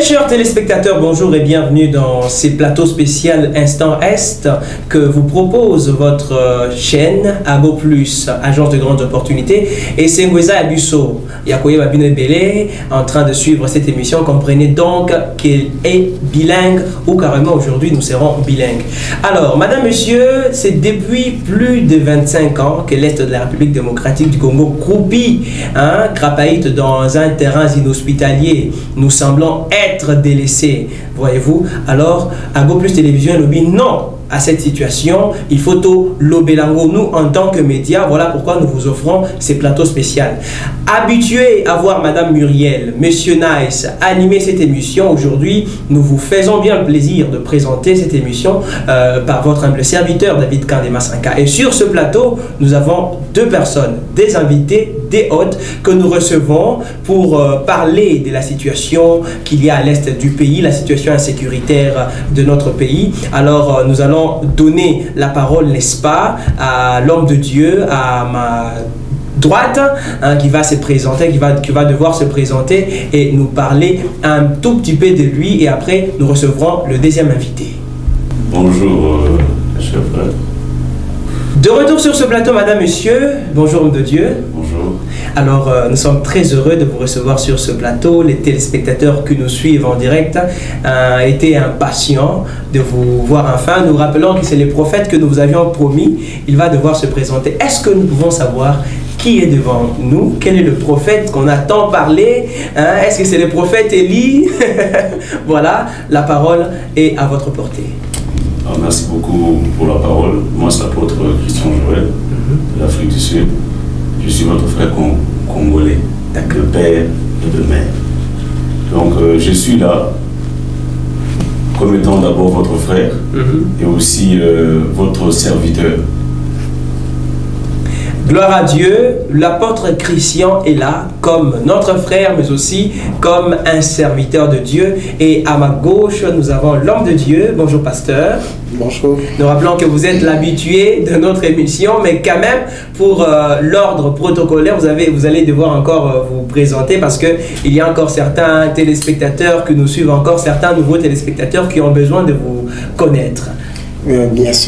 Très chers téléspectateurs, bonjour et bienvenue dans ces plateaux spéciaux Instant Est que vous propose votre chaîne Ago Plus, agence de grandes opportunités, et c'est Ngweza Abusso, Yakoye Babine Belé, en train de suivre cette émission. Comprenez donc qu'elle est bilingue, ou carrément aujourd'hui nous serons bilingues. Alors, madame, monsieur, c'est depuis plus de 25 ans que l'Est de la République démocratique du Congo croupit, crapaïte dans un terrain inhospitalier. Nous semblons être délaissés, voyez-vous. Alors, Ago Plus Télévision lobby non à cette situation. Il faut tout l'obelango, nous en tant que médias. Voilà pourquoi nous vous offrons ces plateaux spéciaux. Habitués à voir Madame Muriel, Monsieur Nice animer cette émission, aujourd'hui nous vous faisons bien le plaisir de présenter cette émission par votre humble serviteur David Kandema Sanka. Et sur ce plateau, nous avons deux personnes, des invités, des hôtes que nous recevons pour parler de la situation qu'il y a à l'est du pays, la situation insécuritaire de notre pays. Alors nous allons donner la parole, n'est-ce pas, à l'homme de Dieu, à ma droite, qui va se présenter, qui va devoir se présenter et nous parler un tout petit peu de lui, et après nous recevrons le deuxième invité. Bonjour, chef frère. De retour sur ce plateau, madame, monsieur, bonjour homme de Dieu. Bonjour. Alors, nous sommes très heureux de vous recevoir sur ce plateau. Les téléspectateurs qui nous suivent en direct étaient impatients de vous voir enfin. Nous rappelons que c'est le prophète que nous vous avions promis. Il va devoir se présenter. Est-ce que nous pouvons savoir qui est devant nous? Quel est le prophète qu'on a tant parlé? Est-ce que c'est le prophète Élie? Voilà, la parole est à votre portée. Alors, merci beaucoup pour la parole. Moi, c'est l'apôtre Christian Joël, de l'Afrique du Sud. Je suis votre frère congolais, de père et de mère. Donc, je suis là comme étant d'abord votre frère et aussi votre serviteur. Gloire à Dieu, l'apôtre Christian est là comme notre frère, mais aussi comme un serviteur de Dieu. Et à ma gauche, nous avons l'homme de Dieu. Bonjour, pasteur. Bonjour. Nous rappelons que vous êtes l'habitué de notre émission, mais quand même, pour l'ordre protocolaire, vous allez devoir encore vous présenter, parce qu'il y a encore certains téléspectateurs qui nous suivent, encore certains nouveaux téléspectateurs qui ont besoin de vous connaître.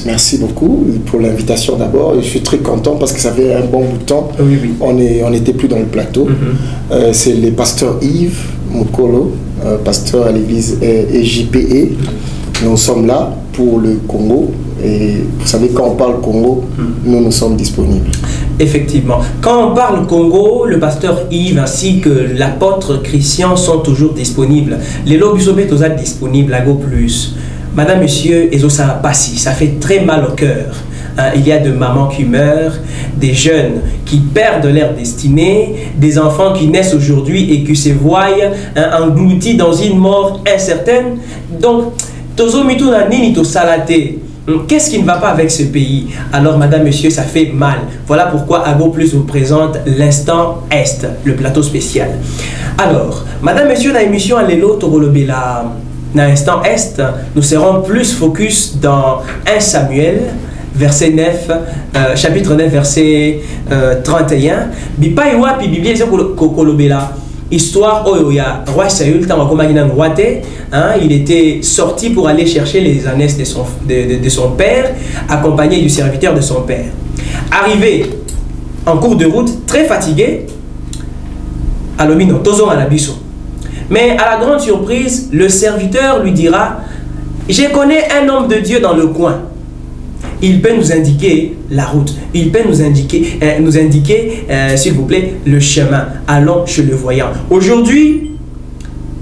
Merci beaucoup pour l'invitation d'abord. Je suis très content parce que ça fait un bon bout de temps. Oui. On n'était plus dans le plateau. C'est le pasteur Yves Mokolo, pasteur à l'église EJPE. Nous sommes là pour le Congo. Et vous savez, quand on parle Congo, nous sommes disponibles. Effectivement. Quand on parle Congo, le pasteur Yves ainsi que l'apôtre Christian sont toujours disponibles. Les lobbies sont disponibles à Go Plus. Madame, monsieur, Ezosa Bassi, ça fait très mal au cœur. Il y a des mamans qui meurent, des jeunes qui perdent leur destinée, des enfants qui naissent aujourd'hui et qui se voient engloutis dans une mort incertaine. Donc, qu'est-ce qui ne va pas avec ce pays? Alors, madame, monsieur, ça fait mal. Voilà pourquoi Ago Plus vous présente l'Instant Est, le plateau spécial. Alors, madame, monsieur, dans l'émission Alelo Torolobela, dans l'instant Est, nous serons plus focus dans 1 Samuel, verset 9, chapitre 9, verset 31. Bipa iwa pi Bible kolobela. Histoire oya roi Saül il était sorti pour aller chercher les ânesses de son père, accompagné du serviteur de son père. Arrivé en cours de route, très fatigué, alomino tozon alabiso. Mais à la grande surprise, le serviteur lui dira: je connais un homme de Dieu dans le coin. Il peut nous indiquer la route. Il peut nous indiquer, s'il vous plaît, le chemin. Allons chez le voyant. Aujourd'hui,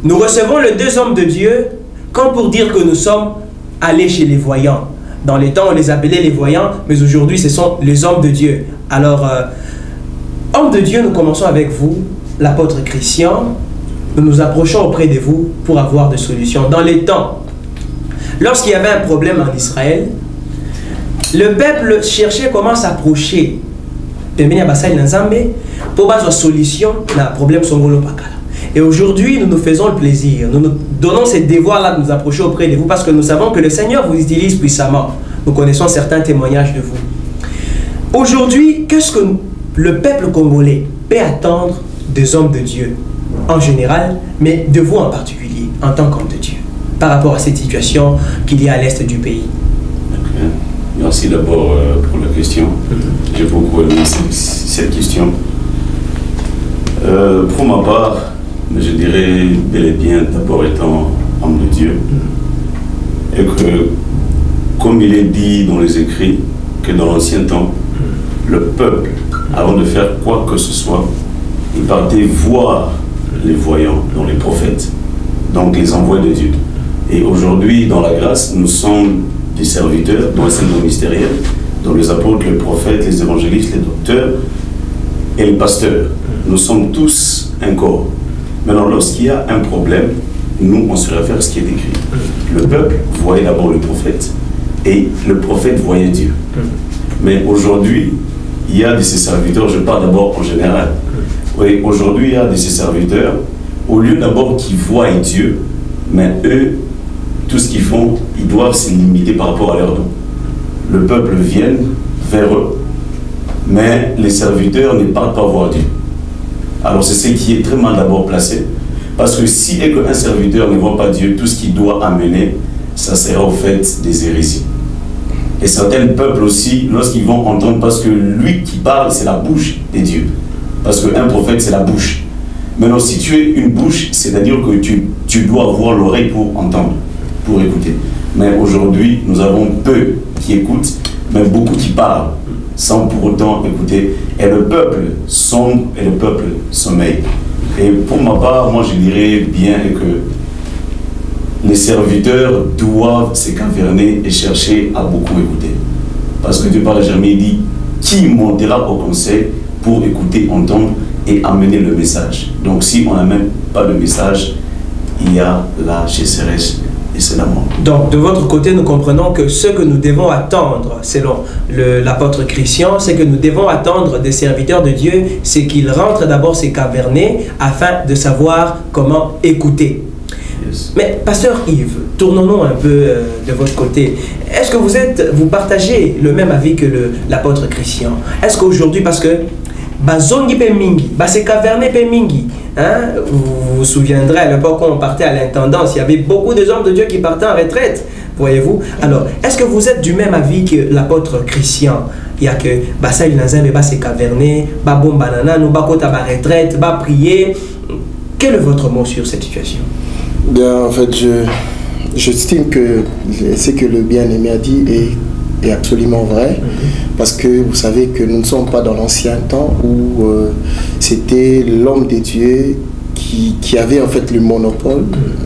nous recevons les deux hommes de Dieu comme pour dire que nous sommes allés chez les voyants. Dans les temps, on les appelait les voyants, mais aujourd'hui, ce sont les hommes de Dieu. Alors, hommes de Dieu, nous commençons avec vous, l'apôtre Christian. Nous nous approchons auprès de vous pour avoir des solutions. Dans les temps, lorsqu'il y avait un problème en Israël, le peuple cherchait comment s'approcher pour avoir une solution à problème songolo pakala. Et aujourd'hui, nous nous faisons le plaisir, nous nous donnons ce devoir-là de nous approcher auprès de vous, parce que nous savons que le Seigneur vous utilise puissamment. Nous connaissons certains témoignages de vous. Aujourd'hui, qu'est-ce que le peuple congolais peut attendre des hommes de Dieu? en général, mais de vous en particulier, en tant qu'homme de Dieu, par rapport à cette situation qu'il y a à l'est du pays? Okay. Merci d'abord pour la question. J'ai beaucoup aimé cette question. Pour ma part, je dirais bel et bien, d'abord étant homme de Dieu, et que, comme il est dit dans les écrits, que dans l'ancien temps, le peuple, avant de faire quoi que ce soit, il partait voir les voyants, dont les prophètes, donc les envois de Dieu. Et aujourd'hui, dans la grâce, nous sommes des serviteurs dans le sein ministériel, dont les apôtres, les prophètes, les évangélistes, les docteurs et les pasteurs. Nous sommes tous un corps. Maintenant, lorsqu'il y a un problème, nous, on se réfère à ce qui est écrit. Le peuple voyait d'abord le prophète, et le prophète voyait Dieu. Mais aujourd'hui, il y a de ces serviteurs, je parle d'abord en général. Oui, aujourd'hui, il y a de ces serviteurs, au lieu d'abord qu'ils voient Dieu, mais eux, tout ce qu'ils font, ils doivent se limiter par rapport à leur don. Le peuple vient vers eux, mais les serviteurs ne partent pas voir Dieu. Alors c'est ce qui est très mal d'abord placé, parce que si un serviteur ne voit pas Dieu, tout ce qu'il doit amener, ça sera au fait des hérésies. Et certains peuples aussi, lorsqu'ils vont entendre, parce que lui qui parle, c'est la bouche des dieux. Parce qu'un prophète, c'est la bouche. Maintenant, si tu es une bouche, c'est-à-dire que tu dois avoir l'oreille pour entendre, pour écouter. Mais aujourd'hui, nous avons peu qui écoutent, mais beaucoup qui parlent, sans pour autant écouter. Et le peuple sombre et le peuple sommeille. Et pour ma part, moi je dirais bien que les serviteurs doivent se caverner et chercher à beaucoup écouter. Parce que Dieu par Jérémie dit, qui montera au conseil pour écouter, entendre et amener le message. Donc si on n'amène pas le message, il y a la sécheresse et c'est la mort. Donc de votre côté, nous comprenons que ce que nous devons attendre, selon l'apôtre Christian, c'est que nous devons attendre des serviteurs de Dieu, c'est qu'ils rentrent d'abord se caverner afin de savoir comment écouter. Yes. Mais pasteur Yves, tournons-nous un peu de votre côté. Est-ce que vous partagez le même avis que l'apôtre Christian? Est-ce qu'aujourd'hui, parce que bazongi pe mingi, se caverner pe mingi, hein? Vous vous souviendrez à l'époque où on partait à l'intendance, il y avait beaucoup de hommes de Dieu qui partaient en retraite, voyez-vous. Alors, est-ce que vous êtes du même avis que l'apôtre Christian? Il y a que ça il se caverner, bon banana, nous bakota ba retraite, ba prier. Quel est votre mot sur cette situation? Bien, en fait, j'estime que ce que le bien-aimé a dit est absolument vrai, parce que vous savez que nous ne sommes pas dans l'ancien temps où c'était l'homme de Dieu qui avait en fait le monopole.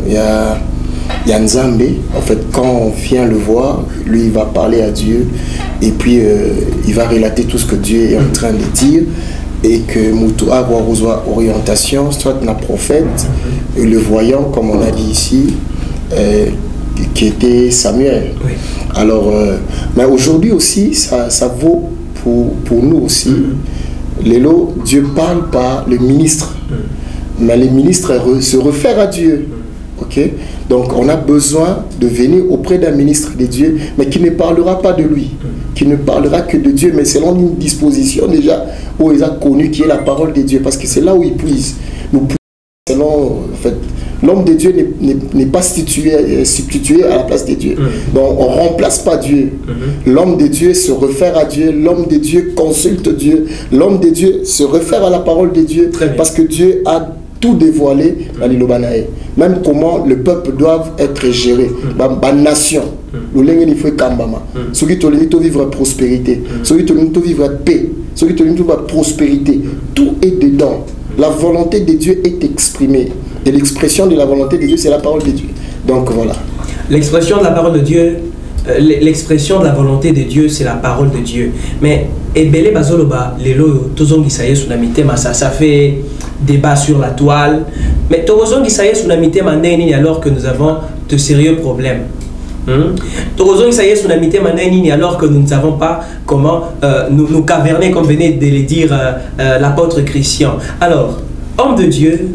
Il y a Nzambe, en fait, quand on vient le voir, lui il va parler à Dieu et puis il va relater tout ce que Dieu est en train de dire, et que Moutou a avoir orientation, soit un prophète, et le voyant, comme on a dit ici, qui était Samuel. Oui. Alors, mais aujourd'hui aussi, ça vaut pour nous aussi. Lélo, Dieu parle par le ministre, mais les ministres se réfèrent à Dieu. Okay? Donc, on a besoin de venir auprès d'un ministre de Dieu, mais qui ne parlera pas de lui, qui ne parlera que de Dieu, mais selon une disposition déjà où ils ont connu qui est la parole de Dieu, parce que c'est là où ils puisent. Nous puisons selon, en fait, l'homme de Dieu n'est pas substitué à la place de Dieu. Donc on ne remplace pas Dieu. L'homme de Dieu se réfère à Dieu, l'homme de Dieu consulte Dieu, l'homme de Dieu se réfère à la parole de Dieu, parce que Dieu a tout dévoilé dans les Lobanae. Même comment le peuple doit être géré. La nation. Il faut ceux qui te vivre prospérité, ceux qui te vivre paix, ceux qui te vivre prospérité. Tout est dedans. La volonté de Dieu est exprimée. Et l'expression de la volonté de Dieu, c'est la parole de Dieu. Donc voilà. L'expression de la parole de Dieu, l'expression de la volonté de Dieu, c'est la parole de Dieu. Mais ebele bazoloba lelo tozongi saye sunamite ça fait débat sur la toile. Mais tozongi saye sunamite mandeni alors que nous avons de sérieux problèmes. Tozongi saye sunamite mandeni alors que nous ne savons pas comment nous caverner, comme venait de le dire l'apôtre Christian. Alors, homme de Dieu,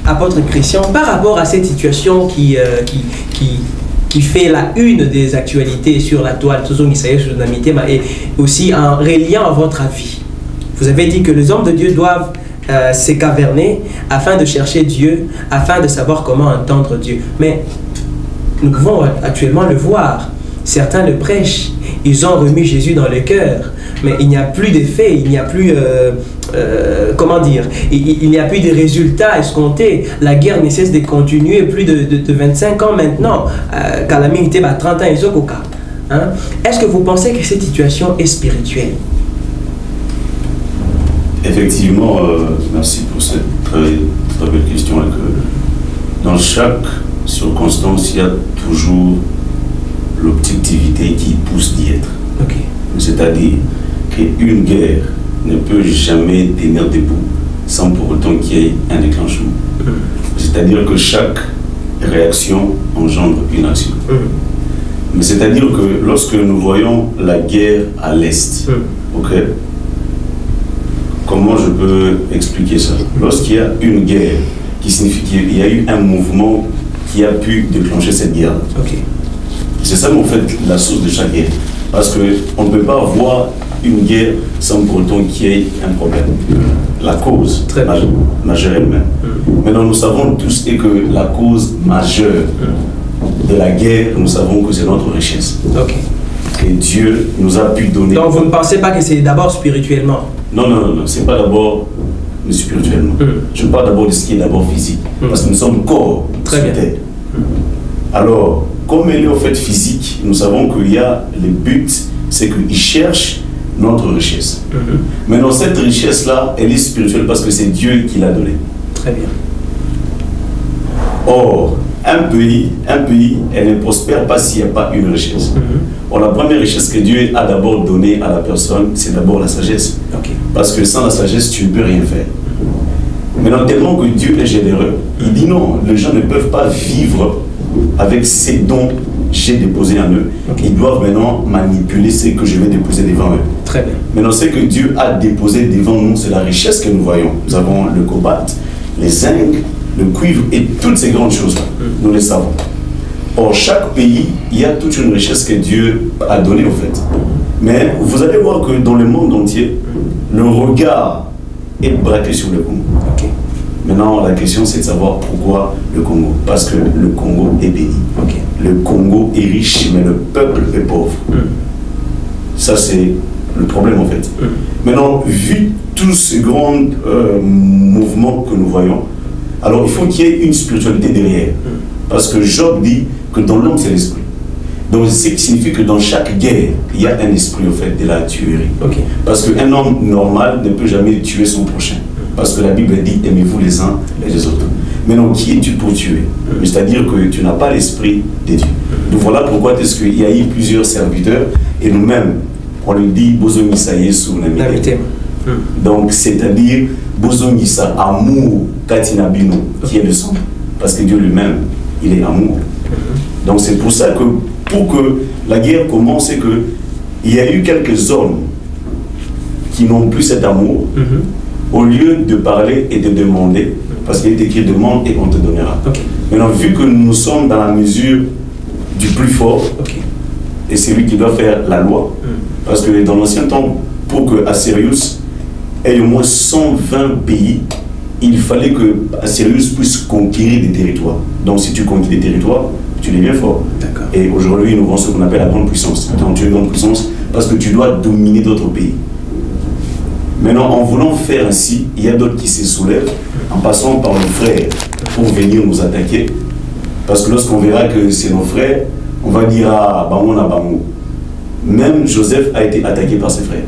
apôtre Christian, par rapport à cette situation qui fait la une des actualités sur la toile, et aussi en reliant à votre avis. Vous avez dit que les hommes de Dieu doivent s'est caverné afin de chercher Dieu, afin de savoir comment entendre Dieu. Mais nous pouvons actuellement le voir. Certains le prêchent, ils ont remis Jésus dans le cœur, mais il n'y a plus d'effet, il n'y a plus, comment dire, il n'y a plus de résultats escomptés. La guerre ne cesse de continuer, plus de 25 ans maintenant, calamité, 30 ans, ils ont coca. Hein? Est-ce que vous pensez que cette situation est spirituelle? Effectivement, merci pour cette très belle question. Et que dans chaque circonstance, il y a toujours l'objectivité qui pousse d'y être. Okay. C'est-à-dire qu'une guerre ne peut jamais tenir debout sans pour autant qu'il y ait un déclenchement. C'est-à-dire que chaque réaction engendre une action. Mais c'est-à-dire que lorsque nous voyons la guerre à l'Est, ok, comment je peux expliquer ça? Lorsqu'il y a une guerre, qui signifie qu'il y a eu un mouvement qui a pu déclencher cette guerre. Okay. C'est ça, en fait, la source de chaque guerre. Parce qu'on ne peut pas voir une guerre sans pour autant qu'il y ait un problème. La cause majeure elle-même. Maintenant, nous savons tous et que la cause majeure de la guerre, nous savons que c'est notre richesse. Okay. Que Dieu nous a pu donner. Donc, vous ne pensez pas que c'est d'abord spirituellement? Non, non, non, non. C'est pas d'abord spirituellement. Je parle d'abord de ce qui est d'abord physique. Parce que nous sommes corps. Très bien. Alors, comme elle est en fait physique, nous savons qu'il y a le but, c'est qu'il cherche notre richesse. Maintenant, cette richesse-là, elle est spirituelle parce que c'est Dieu qui l'a donnée. Très bien. Or, un pays, elle ne prospère pas s'il n'y a pas une richesse. Or, la première richesse que Dieu a d'abord donnée à la personne, c'est d'abord la sagesse. Okay. Parce que sans la sagesse, tu ne peux rien faire. Maintenant, tellement que Dieu est généreux, il dit non, les gens ne peuvent pas vivre avec ces dons que j'ai déposés en eux. Okay. Ils doivent maintenant manipuler ce que je vais déposer devant eux. Très bien. Maintenant, ce que Dieu a déposé devant nous, c'est la richesse que nous voyons. Nous avons le cobalt, les zinc, le cuivre et toutes ces grandes choses-là. Nous les savons. Or, chaque pays, il y a toute une richesse que Dieu a donnée, au fait. Mais vous allez voir que dans le monde entier, le regard est braqué sur le Congo. Okay. Maintenant, la question, c'est de savoir pourquoi le Congo. Parce que le Congo est béni. Okay. Le Congo est riche, mais le peuple est pauvre. Ça, c'est le problème, en fait. Maintenant, vu tous ces grands mouvements que nous voyons, alors il faut qu'il y ait une spiritualité derrière. Parce que Job dit que dans l'homme, c'est l'esprit. Donc, ce qui signifie que dans chaque guerre, il y a un esprit, au fait, de la tuerie. Okay. Parce qu'un homme normal ne peut jamais tuer son prochain. Parce que la Bible dit, aimez-vous les uns et les autres. Maintenant, qui es-tu pour tuer? C'est-à-dire que tu n'as pas l'esprit de Dieu. Donc voilà pourquoi est-ce qu'il y a eu plusieurs serviteurs, et nous-mêmes, on lui dit, Bozongisa Yesu Namite. Donc, c'est-à-dire, Bozongisa, amour, Katinabino, qui est le sang. Parce que Dieu lui-même, il est amour. Donc c'est pour ça que, pour que la guerre commence, c'est que il y a eu quelques hommes qui n'ont plus cet amour. Au lieu de parler et de demander, parce qu'il est écrit demande et on te donnera. Okay. Maintenant, vu que nous sommes dans la mesure du plus fort, okay, et c'est lui qui doit faire la loi, parce que dans l'ancien temps, pour que Assyrius ait au moins 120 pays, il fallait que Assyrius puisse conquérir des territoires. Donc si tu conquiers des territoires, tu deviens fort. Et aujourd'hui, nous avons ce qu'on appelle la grande puissance. Donc tu es une grande puissance parce que tu dois dominer d'autres pays. Maintenant, en voulant faire ainsi, il y a d'autres qui se soulèvent en passant par nos frères pour venir nous attaquer. Parce que lorsqu'on verra que c'est nos frères, on va dire ah, Bamon à Bamou. Même Joseph a été attaqué par ses frères.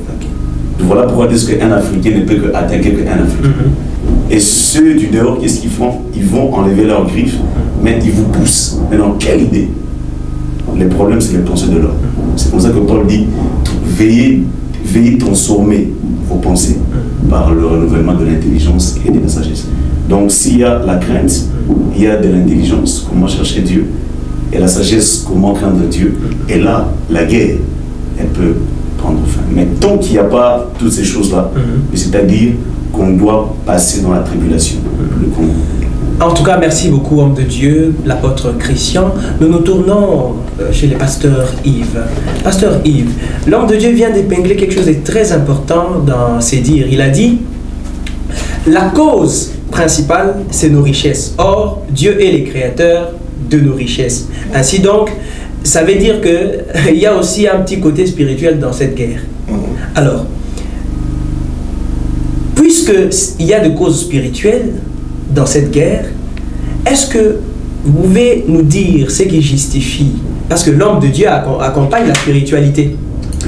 Donc voilà pourquoi est-ce qu'un Africain ne peut qu'attaquer qu'un Africain. Et ceux du dehors, qu'est-ce qu'ils font? Ils vont enlever leurs griffes, mais ils vous poussent. Maintenant, quelle idée? Le problème, c'est les pensées de l'homme. C'est pour ça que Paul dit veillez transformer vos pensées par le renouvellement de l'intelligence et de la sagesse. Donc s'il y a la crainte, il y a de l'intelligence, comment chercher Dieu, et la sagesse, comment craindre Dieu, et là, la guerre, elle peut prendre fin. Mais tant qu'il n'y a pas toutes ces choses-là, c'est-à-dire qu'on doit passer dans la tribulation, le Congo. En tout cas, merci beaucoup, homme de Dieu, l'apôtre Christian. Nous nous tournons chez le pasteur Yves. Pasteur Yves, l'homme de Dieu vient d'épingler quelque chose de très important dans ses dires. Il a dit, la cause principale, c'est nos richesses. Or, Dieu est le créateur de nos richesses. Ainsi donc, ça veut dire qu'il y a aussi un petit côté spirituel dans cette guerre. Alors, puisqu'il y a des causes spirituelles dans cette guerre, est-ce que vous pouvez nous dire ce qui justifie? Parce que l'homme de Dieu accompagne la spiritualité.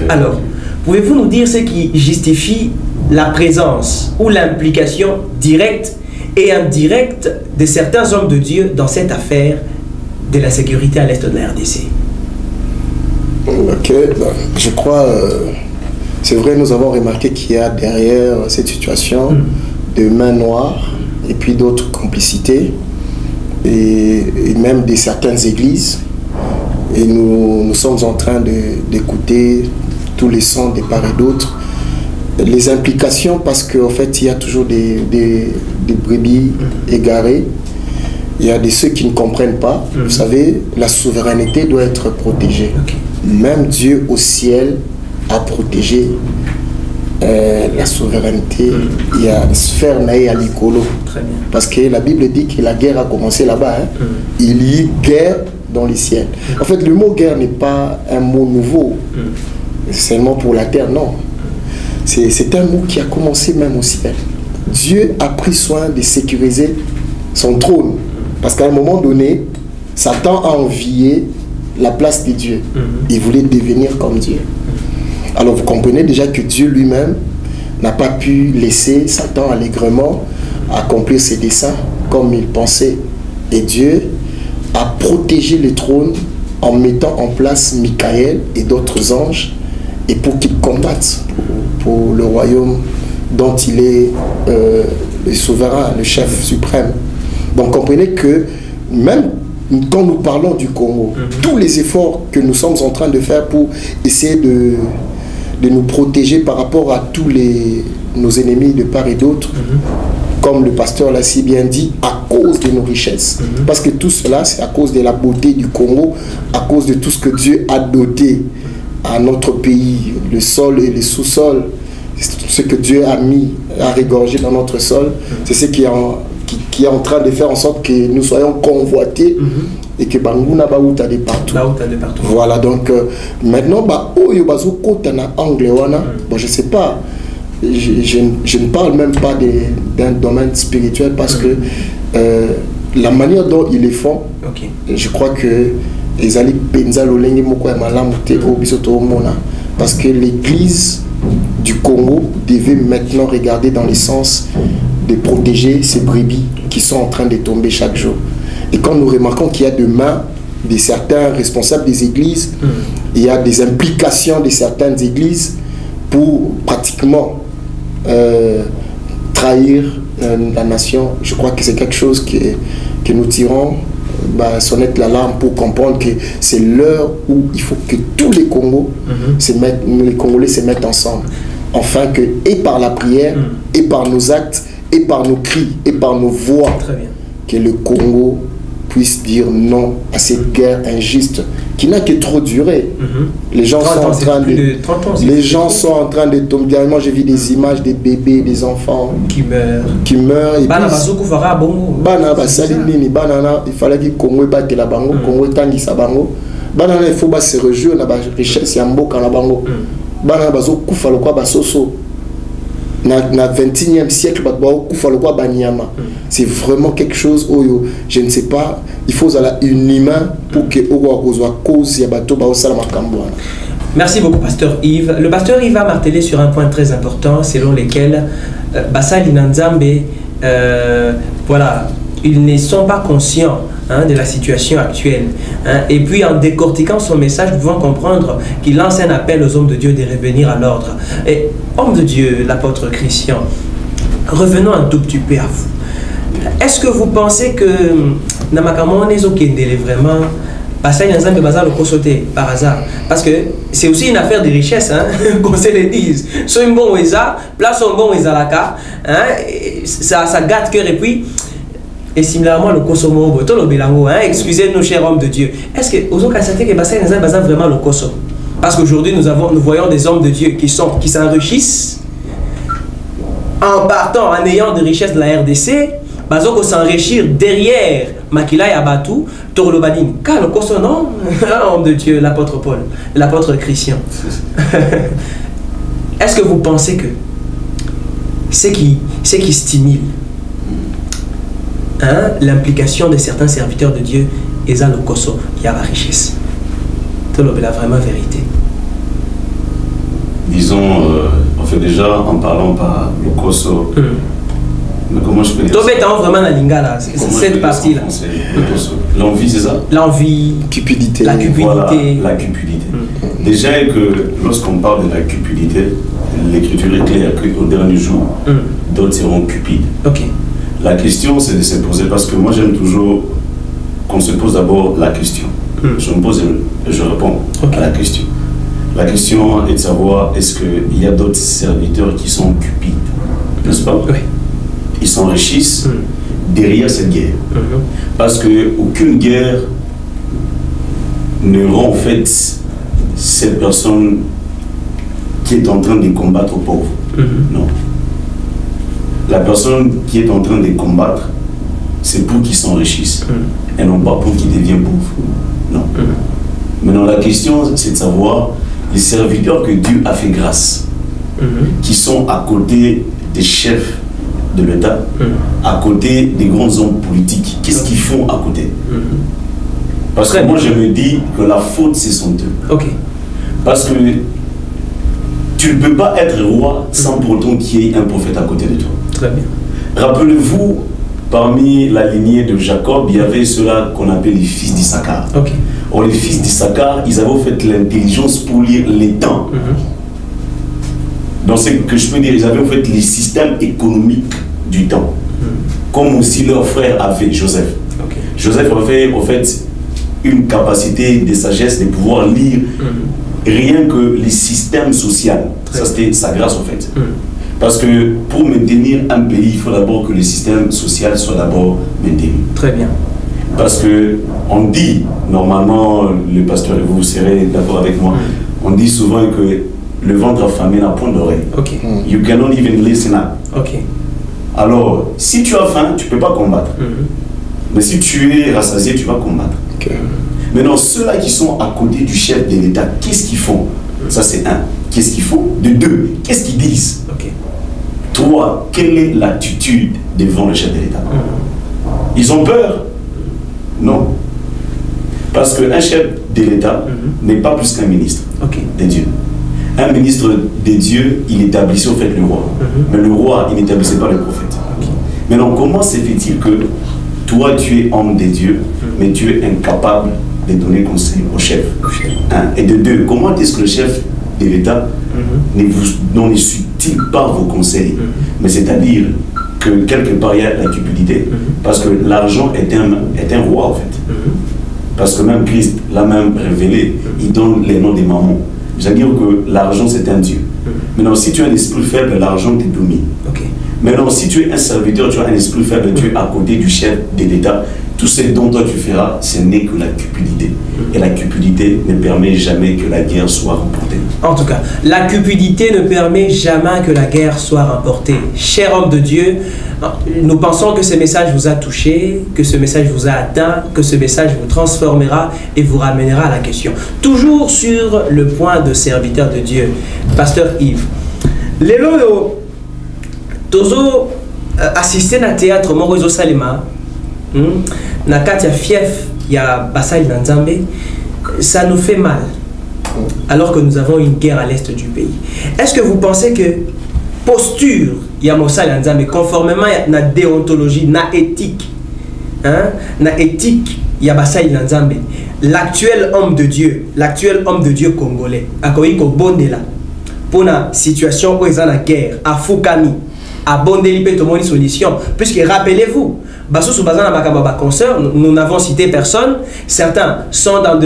Alors, pouvez-vous nous dire ce qui justifie la présence ou l'implication directe et indirecte de certains hommes de Dieu dans cette affaire de la sécurité à l'est de la RDC? Ok, je crois, c'est vrai, nous avons remarqué qu'il y a derrière cette situation de mains noires et puis d'autres complicités et même de certaines églises. Et nous sommes en train d'écouter tous les sons de part et d'autre. Les implications, parce qu'en fait, il y a toujours des brebis égarées. Il y a de ceux qui ne comprennent pas. Vous savez, la souveraineté doit être protégée. Même Dieu au ciel a protégé la souveraineté. Il y a sphère naïe à l'icolo. Parce que la Bible dit que la guerre a commencé là-bas. Il y a guerre dans les ciels. En fait, le mot guerre n'est pas un mot nouveau. Seulement pour la terre, non. C'est un mot qui a commencé même au ciel. Dieu a pris soin de sécuriser son trône. Parce qu'à un moment donné, Satan a envié la place de Dieu. Il voulait devenir comme Dieu. Alors vous comprenez déjà que Dieu lui-même n'a pas pu laisser Satan allègrement accomplir ses desseins comme il pensait. Et Dieu a protégé le trône en mettant en place Michael et d'autres anges et pour qu'ils combattent pour le royaume dont il est le souverain, le chef suprême. Donc comprenez que même quand nous parlons du Congo, tous les efforts que nous sommes en train de faire pour essayer de nous protéger par rapport à tous nos ennemis de part et d'autre, comme le pasteur l'a si bien dit, à cause de nos richesses. Parce que tout cela, c'est à cause de la beauté du Congo, à cause de tout ce que Dieu a doté à notre pays, le sol et le sous-sol, ce que Dieu a mis, a régorgé dans notre sol, c'est ce qui est en train de faire en sorte que nous soyons convoités et que Bangouna Baouta de partout. Voilà, donc maintenant, je ne sais pas, je ne parle même pas d'un domaine spirituel parce que la manière dont ils les font, je crois que parce que l'église du Congo devait maintenant regarder dans le sens de protéger ces brebis qui sont en train de tomber chaque jour. Et quand nous remarquons qu'il y a des mains de certains responsables des églises, il y a des implications de certaines églises pour pratiquement trahir la nation, je crois que c'est quelque chose que nous tirons sonnette l'alarme pour comprendre que c'est l'heure où il faut que tous les Congos les Congolais se mettent ensemble, afin que, et par la prière, et par nos actes, et par nos cris, et par nos voix, que le Congo puisse dire non à cette guerre injuste qui n'a que trop duré. Les gens sont en train de tomber. Dernièrement, j'ai vu des images des bébés, des enfants qui meurent. Et il fallait que le Congo batte la bango, Congo tangi sa bango. Il faut se réjouir de la richesse et mboka na bango. Bana bazo kufa lokwa basoso. Na 21e siècle, c'est vraiment quelque chose où je ne sais pas, il faut une humain pour que cause. Merci beaucoup, pasteur Yves. Le pasteur Yves a martelé sur un point très important selon lequel Basali Nanzambe, voilà, ils ne sont pas conscients de la situation actuelle. Et puis en décortiquant son message, nous pouvons comprendre qu'il lance un appel aux hommes de Dieu de revenir à l'ordre. Et homme de Dieu, l'apôtre Christian, revenons un tout petit peu à vous. Est-ce que vous pensez que Namakamon est vraiment par hasard? Parce que c'est aussi une affaire de richesse, qu'on se le dise. Soit un bon place un bon ça gâte cœur et puis. Et similairement, le Kosovo, excusez-nous, chers hommes de Dieu. Est-ce que vous avez que Bassin vraiment le Kosovo? Parce qu'aujourd'hui, nous voyons des hommes de Dieu qui s'enrichissent en partant, en ayant des richesses de la RDC, bazoko s'enrichir derrière Makila Yabatou, Torlobanine. Car le costo non, homme de Dieu, l'apôtre Paul, l'apôtre Christian. Est-ce que vous pensez que ce qui stimule l'implication de certains serviteurs de Dieu est le costo, il y a la richesse. C'est la vraiment vérité. Disons, on fait déjà en parlant par le costo. Mais comment je peux dire ça? Vraiment la lingala, cette partie-là. L'envie, c'est ça? L'envie, cupidité. La cupidité. Voilà, la cupidité. Déjà que lorsqu'on parle de la cupidité, l'écriture est claire qu'au dernier jour, d'autres seront cupides. Ok. La question, c'est de se poser, parce que moi j'aime toujours qu'on se pose d'abord la question. Je me pose et je réponds à la question. La question est de savoir, est-ce qu'il y a d'autres serviteurs qui sont cupides, n'est-ce pas? Oui. Ils s'enrichissent derrière cette guerre. Parce qu'aucune guerre ne rend en fait cette personne qui est en train de combattre aux pauvres. Non. La personne qui est en train de combattre, c'est pour qu'ils s'enrichissent et non pas pour qu'ils deviennent pauvres. Non. Maintenant, la question, c'est de savoir les serviteurs que Dieu a fait grâce, qui sont à côté des chefs de l'État, à côté des grands hommes politiques. Qu'est-ce qu'ils font à côté? Parce que moi, je me dis que la faute, c'est son eux. Ok. Parce que tu ne peux pas être roi sans pour autant qu'il y ait un prophète à côté de toi. Très bien. Rappelez-vous, parmi la lignée de Jacob, il y avait ceux-là qu'on appelle les fils d'Issachar. Ok. Or, les fils d'Issachar, ils avaient fait l'intelligence pour lire les temps. Donc, ce que je peux dire, ils avaient fait les systèmes économiques du temps. Comme aussi leur frère avait, Joseph. Okay. Joseph avait en fait une capacité de sagesse de pouvoir lire rien que les systèmes sociaux. Ça, c'était sa grâce en fait. Parce que pour maintenir un pays, il faut d'abord que le système social soit d'abord maintenu. Très bien. Parce que on dit, normalement, le pasteur, vous serez d'accord avec moi, on dit souvent que le ventre affamé n'a point d'oreille. Ok. You cannot even listen up. Ok. Alors, si tu as faim, tu ne peux pas combattre. Mais si tu es rassasié, tu vas combattre. Okay. Maintenant, ceux-là qui sont à côté du chef de l'État, qu'est-ce qu'ils font? Ça, c'est un. Qu'est-ce qu'ils font? De deux, qu'est-ce qu'ils disent? Ok. Trois, quelle est l'attitude devant le chef de l'État? Ils ont peur? Non. Parce qu'un chef de l'État n'est pas plus qu'un ministre de Dieu. Un ministre de Dieu, il établissait au fait le roi. Mais le roi, il n'établissait pas le prophète. Maintenant, comment se fait-il que toi, tu es homme de Dieu, mais tu es incapable de donner conseil au chef? Et de deux, comment est-ce que le chef de l'État ne suit-il pas vos conseils? Mais c'est-à-dire que quelque part, il y a la cupidité, parce que l'argent est un roi, en fait. Parce que même Christ l'a même révélé, il donne les noms des mamans. C'est-à-dire que l'argent, c'est un Dieu. Maintenant, si tu as un esprit faible, l'argent te domine. Maintenant, si tu es un serviteur, tu as un esprit faible, tu es à côté du chef de l'État, tout ce dont toi tu feras, ce n'est que la cupidité. Et la cupidité ne permet jamais que la guerre soit remportée. En tout cas, la cupidité ne permet jamais que la guerre soit remportée. Cher homme de Dieu, nous pensons que ce message vous a touché, que ce message vous a atteint, que ce message vous transformera et vous ramènera à la question. Toujours sur le point de serviteur de Dieu, Pasteur Yves. Lelo, tozo assisté na théâtre Morozo Salema, na katia fief ya Basai Nzambe, ça nous fait mal. Alors que nous avons une guerre à l'est du pays. Est-ce que vous pensez que posture ya Mosali Nzambe, conformément à la déontologie, na éthique ya Basai Nzambe, l'actuel homme de Dieu congolais, akoyiko bondela pour la situation où ils ont la guerre, à Fukami, à Bondeli Petomoni solution, puisque rappelez-vous, Bassou Bazana Bakababa concert, nous n'avons cité personne, certains sont dans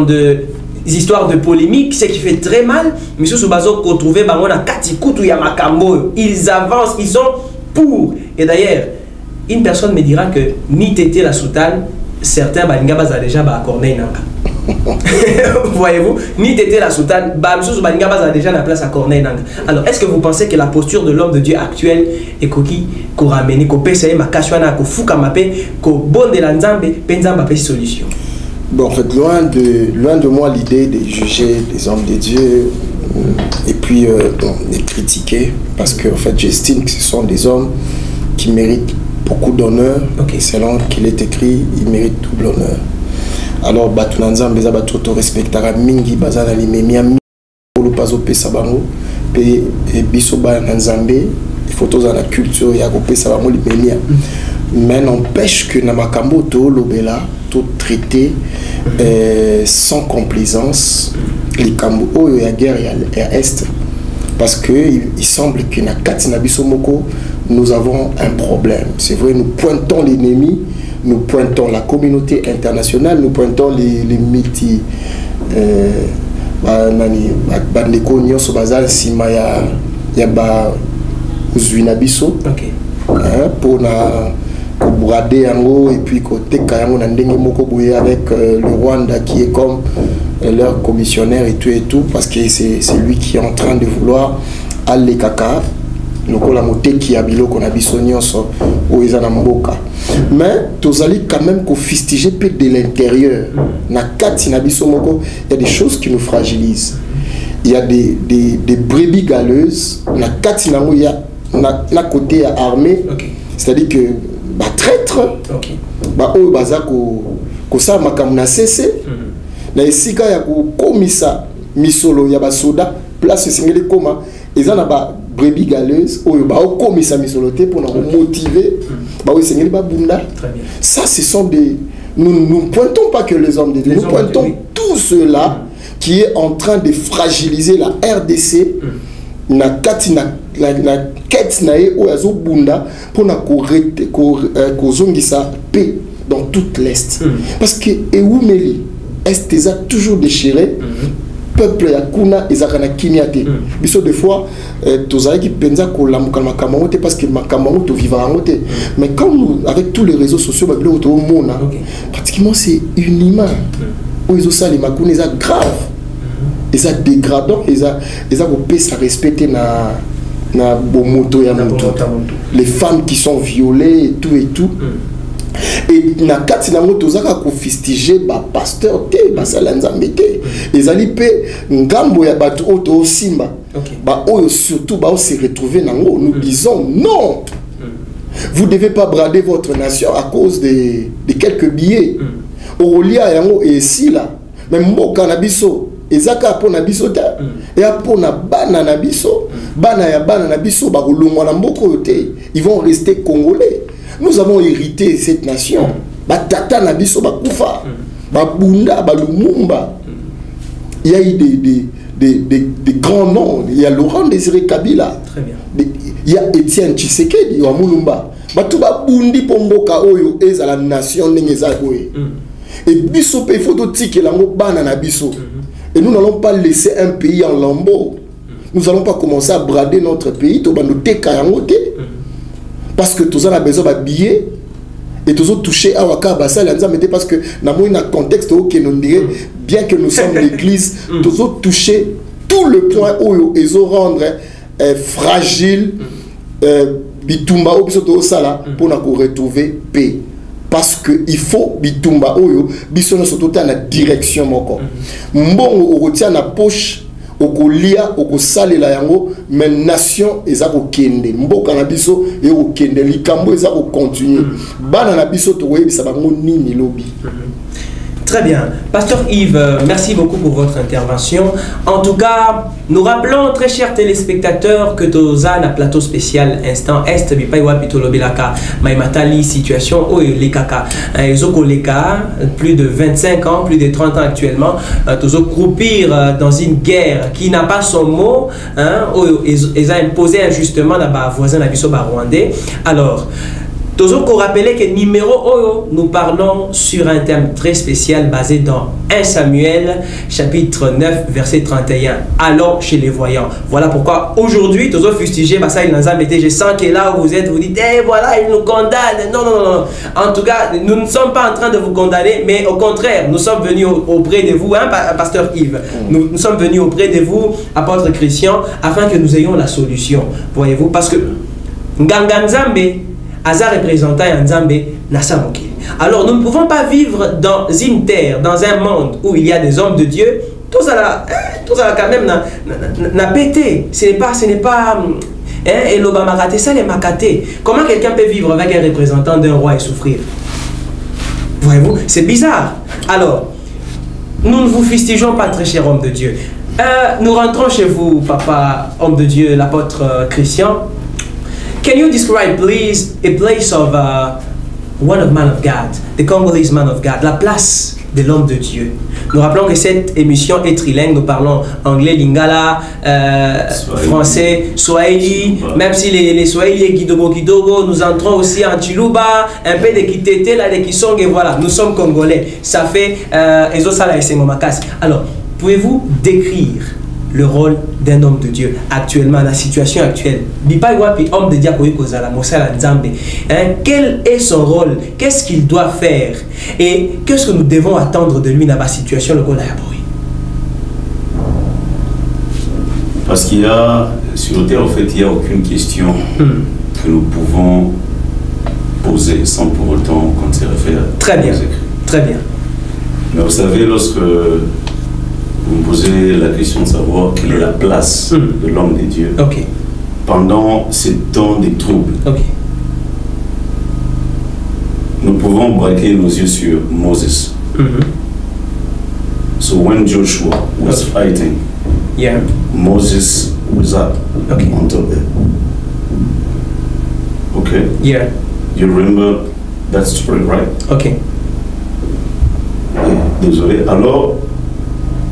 de histoires de polémique, ce qui fait très mal, mais sous Bazo retrouvé Bangona Katikutu Yamakambo, ils avancent, ils sont pour. Et d'ailleurs, une personne me dira que ni Tété la soutane, certains Balinga Baza déjà accordé Nanga. Voyez-vous, ni Tété la Soutane, Bamsous Balinga a déjà la place à Corneille Nanga. Alors, est-ce que vous pensez que la posture de l'homme de Dieu actuel est qui ramène, qu'on peut essayer ma kashwana, qu'on fout comme qu'on bon de la Nzambe, Penzamba fait solution? Bon, en fait, loin de moi l'idée de juger des hommes de Dieu et puis de les critiquer, parce que en fait, j'estime que ce sont des hommes qui méritent beaucoup d'honneur. Okay. Selon qu'il est écrit, ils méritent tout l'honneur. Alors, Batunanzam, Beza Batuto respectera Mingi, Bazana Limemia, Pazo Pesabango, et Bisoba Nanzambe, il faut tous la culture, Yago Pesabango Limemia. Mais n'empêche que Namakambo, tout l'obéla, tout traité sans complaisance, les Kambo, il y a guerre et à Est. Parce qu'il semble que na Katina Bisomoko, nous avons un problème. C'est vrai, nous pointons l'ennemi, nous pointons la communauté internationale, nous pointons les multi... bandeko nyonso bazal sima ya ba uzwina biso pour na brader yango et puis koteka yango na ndenge moko boye avec le Rwanda qui est comme leur commissionnaire et tout parce que c'est lui qui est en train de vouloir aller kaka lokola moteki ya biloko na biso nyonso o eza na mboka. Mais tozali quand même ko fustiger peu de l'intérieur na kati na biso moko, il y a des choses qui nous fragilisent. Il y a des brebis galeuses na kati na mo, il y a na côté armée. C'est-à-dire que ba traître ba o baza ko sa makambo na cessé na esika ya ko komisa misolo ya ba soda place singeli koma ezana ba brebis galeuse oyo ba komisa misoloté pour nous motiver ba oui seigneur ba bunda. Ça ce sont des nous pointons pas que les hommes de Dieu, nous pointons tout cela qui est en train de fragiliser la RDC na kati na quête na e oyazo bunda pour na ko zongisa paix dans toute l'est parce que eumeli est déjà toujours déchiré. Peuple ya kuna ezakana kimiate biso des fois tozali ki penza ko lamuka makamango parce que makamango to vivra ngote mais comme nous, avec tous les réseaux sociaux ba bilo to mona pratiquement c'est une image où ils ont ça les makuna eza grave eza dégradant eza ko pesa respecter na bomoto ya moto les femmes qui sont violées et tout et na kati na moto zaka ko fustiger ba pasteur te ba salanzambe te ezali pe ngambo ya batu auto simba ba oyo surtout ba se retrouver nango. Nous disons non, vous devez pas brader votre nation à cause de quelques billets olia yango et si là même mboka na biso ezaka po na biso ta et po na bana na biso bana ya bana na biso ba kolongwa na mboko te, ils vont rester congolais. Nous avons hérité cette nation. Batata Nabiso Bakufa, Babunda, Balumumba. Il y a eu des grands noms. Il y a Laurent Désiré Kabila. Très bien. Il y a Étienne Tshisekedi, il y a Mulumba. Batuba Bundi Pomboka Oyo, Eza la nation Nengeza Oye. Et Biso il faut que l'ango bana na Biso. Et nous n'allons pas laisser un pays en lambeaux. Nous n'allons pas commencer à brader notre pays. Toba nous tékayangote. Parce que tous on a besoin de billets et tous on touché à Waka Bassal parce que dans un contexte où nous dirait bien que nous sommes l'église tous on touché tout le point où ils ont rendre fragile bitumba au biso sala pour nous retrouver paix parce que il faut bitumba oyo biso no surtout na direction moko mbongo retient na poche okolia okosalela yango mais nation eza kokende mboka na biso e okende likambo eza ko continuer bana na biso to yebisa bango nini lobi. Très bien. Pasteur Yves, merci beaucoup pour votre intervention. En tout cas, nous rappelons, très chers téléspectateurs, que Tozana plateau spécial Instant Est, Bipaiwa Pitolobelaka, Maimatali, situation, oh, les kaka. Zoko Leka, plus de 25 ans, plus de 30 ans actuellement, Tozo croupir dans une guerre qui n'a pas son mot, ils ont imposé injustement là-bas, voisin Nabiso Rwandais. Alors, Toujours qu'on rappelait que numéro Oyo, nous parlons sur un thème très spécial basé dans 1 Samuel, chapitre 9, verset 31. Allons chez les voyants. Voilà pourquoi aujourd'hui, toujours fustigé, je sens que là où vous êtes, vous dites, eh voilà, ils nous condamnent. Non, non, non, non. En tout cas, nous ne sommes pas en train de vous condamner, mais au contraire, nous sommes venus auprès de vous, hein, pasteur Yves. Nous sommes venus auprès de vous, apôtre Christian, afin que nous ayons la solution. Voyez-vous, parce que Nganga Nzambe, Aza représentant Nzambe Nasamoke. Alors nous ne pouvons pas vivre dans une terre, dans un monde où il y a des hommes de Dieu. Tout ça quand même n'a pété. Ce n'est pas et l'Obama raté, ça les makaté. Comment quelqu'un peut vivre avec un représentant d'un roi et souffrir? Voyez-vous, c'est bizarre. Alors, nous ne vous fustigeons pas, très cher homme de Dieu. Nous rentrons chez vous, papa, homme de Dieu, l'apôtre Christian. Can you describe, please, a place of one of man of God, the Congolese man of God, la place de l'homme de Dieu? Nous rappelons que cette émission est trilingue, nous parlons anglais, lingala, français, swahili, même si les swahili et kidogo, nous entrons aussi en chiluba, un peu de kitete, là, de kisong, et voilà, nous sommes congolais. Ça fait, alors, pouvez-vous décrire le rôle d'un homme de Dieu actuellement, dans la situation actuelle? Homme de Dieu, quel est son rôle? Qu'est-ce qu'il doit faire? Et qu'est-ce que nous devons attendre de lui dans la situation? Parce qu'il y a, sur Terre, en fait, il n'y a aucune question que nous pouvons poser sans pour autant qu'on se réfère. Très bien, très bien. Mais vous savez, lorsque vous me posez la question de savoir quelle est la place de l'homme de Dieu pendant ces temps de troubles. Nous pouvons braquer nos yeux sur Moses. So when Joshua was fighting, Moses was up on top there. Okay? Yeah. You remember that story, right? Okay. Désolé. Alors,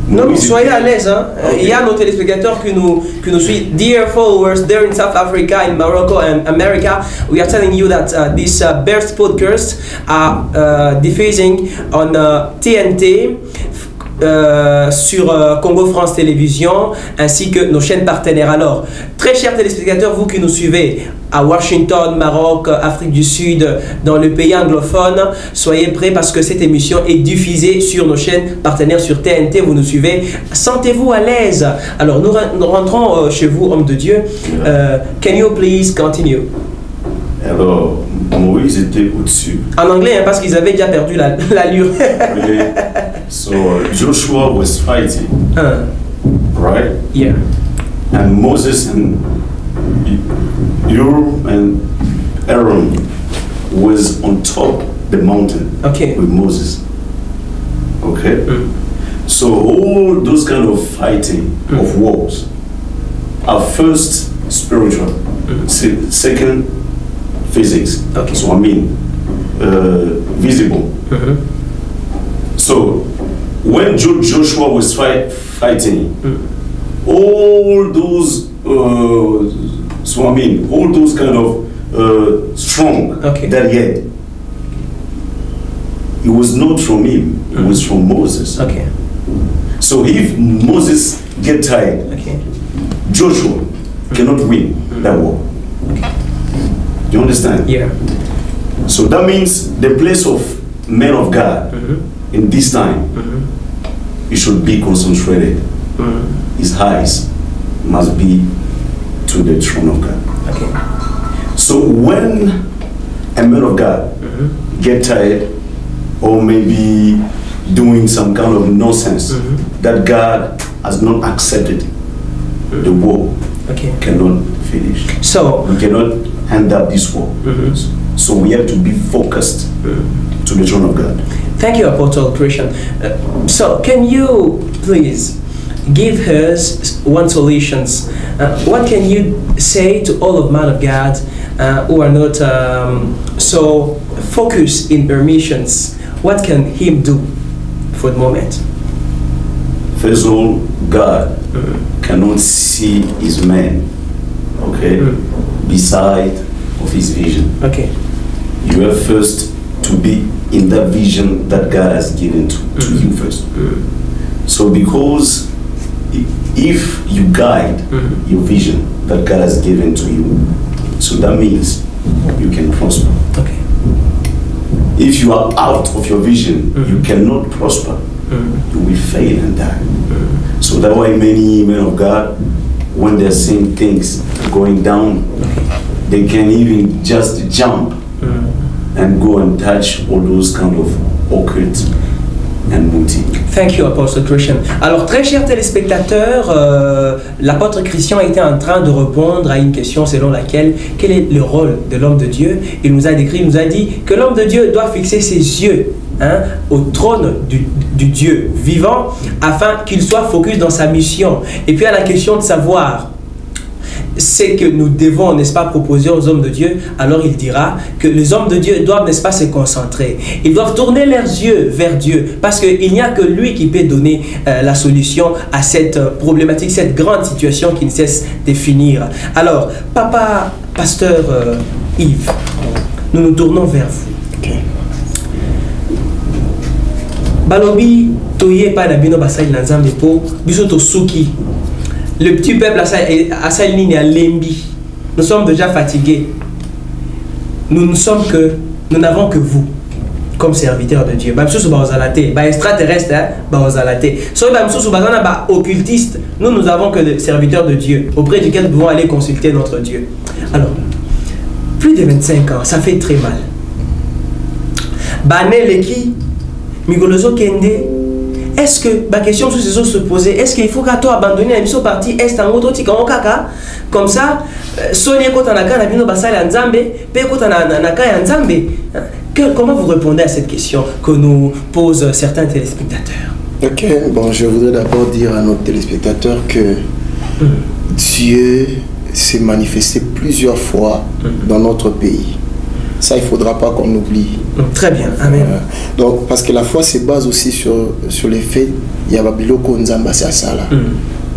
non, soyez à l'aise. Hein? Il y a nos téléspectateurs qui nous suivent. Dear followers, there in South Africa, in Morocco and America, we are telling you that this Burst podcast are diffusing on TNT, sur Congo France Télévision, ainsi que nos chaînes partenaires. Alors, très chers téléspectateurs, vous qui nous suivez à Washington, Maroc, Afrique du Sud, dans le pays anglophone, soyez prêts parce que cette émission est diffusée sur nos chaînes partenaires sur TNT. Vous nous suivez, sentez-vous à l'aise. Alors nous rentrons chez vous, homme de Dieu. Can you please continue? Alors, Moïse était au-dessus. En anglais, hein, parce qu'ils avaient déjà perdu l'allure. So Joshua was fighting, right? Yeah. And Moses and and Aaron was on top the mountain with Moses. Okay? So all those kind of fighting of wars are first spiritual, second physics. So I mean visible. So when Joshua was fighting, all those so I mean, all those kind of strong that he had, it was not from him, it was from Moses. So if Moses get tired, Joshua cannot win that war. Do you understand? Yeah. So that means the place of men of God in this time, it should be concentrated. His eyes must be to the throne of God. So when a man of God get tired or maybe doing some kind of nonsense that God has not accepted, the war cannot finish. So we cannot end up this war. So we have to be focused to the throne of God. Thank you, Apostle Christian. So can you please give us one solution? What can you say to all of man of God who are not so focused in their missions? What can him do for the moment? First of all, God cannot see his man, beside of his vision. you have first to be in that vision that God has given to you first. So because if you guide your vision that God has given to you, so that means you can prosper. Okay. If you are out of your vision, you cannot prosper. You will fail and die. So that's why many men of God, when they're seeing things going down, they can even just jump and go and touch all those kind of occult and multi. Thank you, Apostle Christian. Alors, très chers téléspectateurs, l'apôtre Christian était en train de répondre à une question selon laquelle, quel est le rôle de l'homme de Dieu? Il nous a décrit, il nous a dit que l'homme de Dieu doit fixer ses yeux au trône du Dieu vivant afin qu'il soit focus dans sa mission. Et puis à la question de savoir ce que nous devons, n'est-ce pas, proposer aux hommes de Dieu, alors il dira que les hommes de Dieu doivent, n'est-ce pas, se concentrer. Ils doivent tourner leurs yeux vers Dieu parce qu'il n'y a que lui qui peut donner la solution à cette problématique, cette grande situation qui ne cesse de finir. Alors, papa, pasteur Yves, nous nous tournons vers vous. Okay. Balobi, toye pa na bino basali na nzambe po, biso to suki. Le petit peuple a sa ligne à Lembi. Nous sommes déjà fatigués. Nous n'avons que vous comme serviteurs de Dieu. Extraterrestre, occultiste. Nous n'avons que des serviteurs de Dieu auprès duquel nous pouvons aller consulter notre Dieu. Alors, plus de 25 ans, ça fait très mal. Baneleki, Migolozo Kende. Est-ce que la question se poser, est-ce qu'il faut qu'à toi abandonner la mission partie est en autre kaka comme ça Sonia Kotanaka na bino basali nzambe pe Kotanaka nzambe. Comment vous répondez à cette question que nous posent certains téléspectateurs? Ok, bon, je voudrais d'abord dire à nos téléspectateurs que Dieu s'est manifesté plusieurs fois dans notre pays. Ça, il ne faudra pas qu'on oublie. Très bien, amen. Donc, parce que la foi se base aussi sur les faits. Il y a Babiloko Nzamba Sala.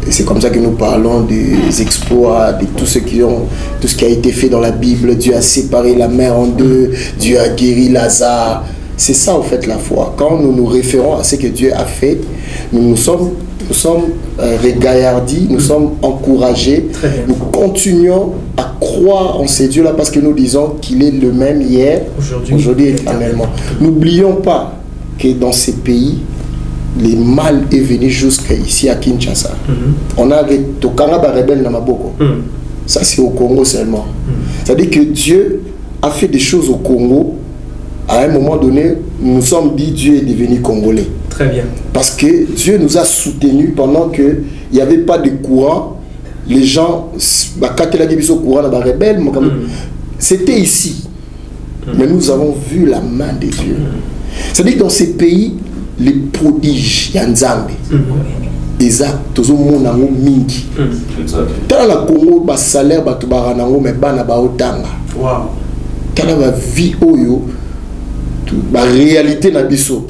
Et c'est comme ça que nous parlons des exploits, de tout ce qui a été fait dans la Bible. Dieu a séparé la mer en deux, Dieu a guéri Lazare. C'est ça, en fait, la foi. Quand nous nous référons à ce que Dieu a fait, nous sommes régaillardis, nous sommes encouragés, nous continuons à croire en ces dieux-là parce que nous disons qu'il est le même hier, aujourd'hui et éternellement. N'oublions pas que dans ces pays, le mal est venu jusqu'ici à Kinshasa. On a Tokanga Barebel Namaboko. Ça, c'est au Congo seulement. C'est-à-dire que Dieu a fait des choses au Congo. À un moment donné, nous nous sommes dit Dieu est devenu congolais. Très bien. Parce que Dieu nous a soutenus pendant qu'il n'y avait pas de courant. Les gens, c'était ici. Mais nous avons vu la main de Dieu. C'est-à-dire que dans ces pays, les prodiges, il y a Nzambe. Exact. Tout le monde a mingi. Dans le Congo, le salaire est mais bana ba otanga. Wow. Quand la vie oyo, la réalité na biso.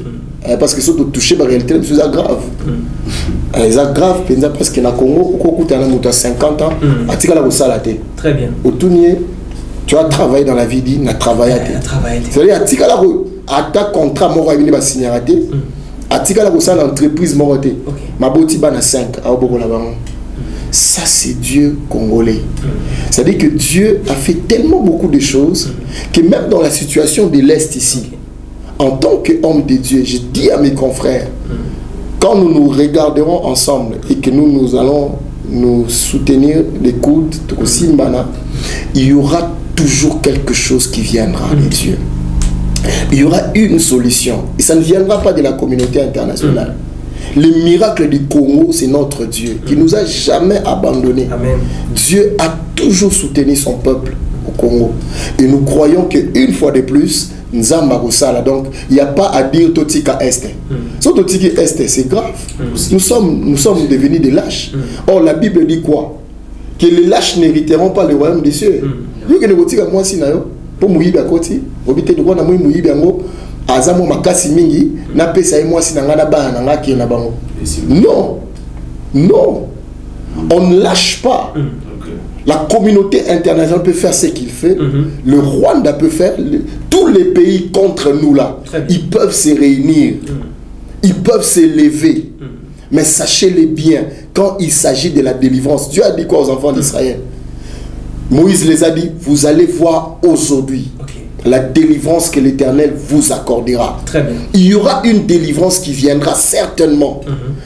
Parce que si tu touches la réalité, c'est grave. C'est grave parce que dans le Congo, tu as 50 ans, tu as salaté. Très bien. Au tournier, tu as travaillé dans la vie, tu as travaillé. C'est-à-dire que tu as contrat, tu as signé. Tu as l'entreprise, tu as 5. Ça, c'est Dieu congolais. C'est-à-dire que Dieu a fait tellement beaucoup de choses que même dans la situation de l'Est ici, en tant qu'homme de Dieu, je dis à mes confrères, quand nous nous regarderons ensemble et que nous allons nous soutenir les coudes, il y aura toujours quelque chose qui viendra de Dieu. Il y aura une solution. Et ça ne viendra pas de la communauté internationale. Le miracle du Congo, c'est notre Dieu qui ne nous a jamais abandonnés. Amen. Dieu a toujours soutenu son peuple au Congo. Et nous croyons qu'une fois de plus, Nzamba Roussala. Donc, il n'y a pas à dire Totika Est. Si Totika Est, c'est grave. Nous sommes devenus des lâches. Or, la Bible dit quoi? Que les lâches n'hériteront pas le royaume des cieux. Vous que ne moi si pour mouiller à côté, vous de quoi mouiller azamo makasi mingi na pesa moi si nangana bana ngaki na bango. Non. Non. On ne lâche pas. La communauté internationale peut faire ce qu'il fait. Le Rwanda peut faire. Tous les pays contre nous là, ils peuvent se réunir. Ils peuvent s'élever. Mais sachez-les bien, quand il s'agit de la délivrance, Dieu a dit quoi aux enfants d'Israël? Moïse les a dit, vous allez voir aujourd'hui la délivrance que l'Éternel vous accordera. Très bien. Il y aura une délivrance qui viendra certainement.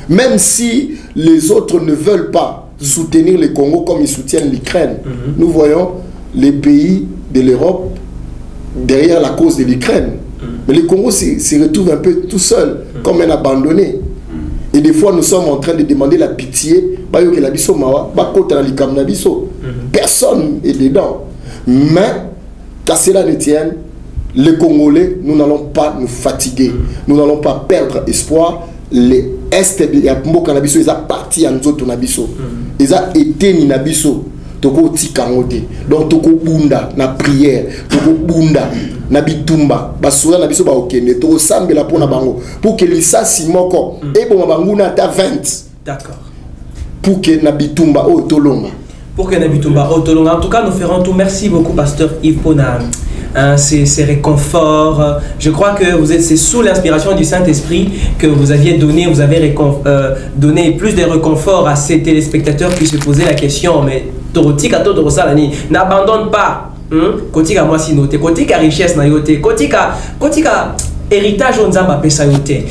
Même si les autres ne veulent pas soutenir le Congo comme ils soutiennent l'Ukraine. Nous voyons les pays de l'Europe derrière la cause de l'Ukraine. Mais le Congo se retrouve un peu tout seul, comme un abandonné. Et des fois, nous sommes en train de demander la pitié. Personne est dedans. Mais, qu'à cela ne tienne, les Congolais, nous n'allons pas nous fatiguer. Nous n'allons pas perdre espoir. Les Est de Mboka Nabiso, ils ont parti en Zoto Nabiso. Ils ont été ni Nabiso. Toko tikangote. Donc, Toko Bunda, na prière. Toko Bunda, na bitumba. Basura Nabiso ba okende. Toko sambe la pona bango. Pour que l'issa simoko. Et bon, banguna ta 20. D'accord. Pour que Nabitumba o tolonga. Pour que Nabitumba o tolonga. En tout cas, nous ferons tout. Merci beaucoup, Pasteur Yves Pona. Ces réconforts. Je crois que c'est sous l'inspiration du Saint-Esprit que vous aviez donné, donné plus de réconfort à ces téléspectateurs qui se posaient la question, mais Torotika Todorosalani, n'abandonne pas. Kotika moi si noté, Kotika richesse na yote, Kotika héritage on zamba pesa yote.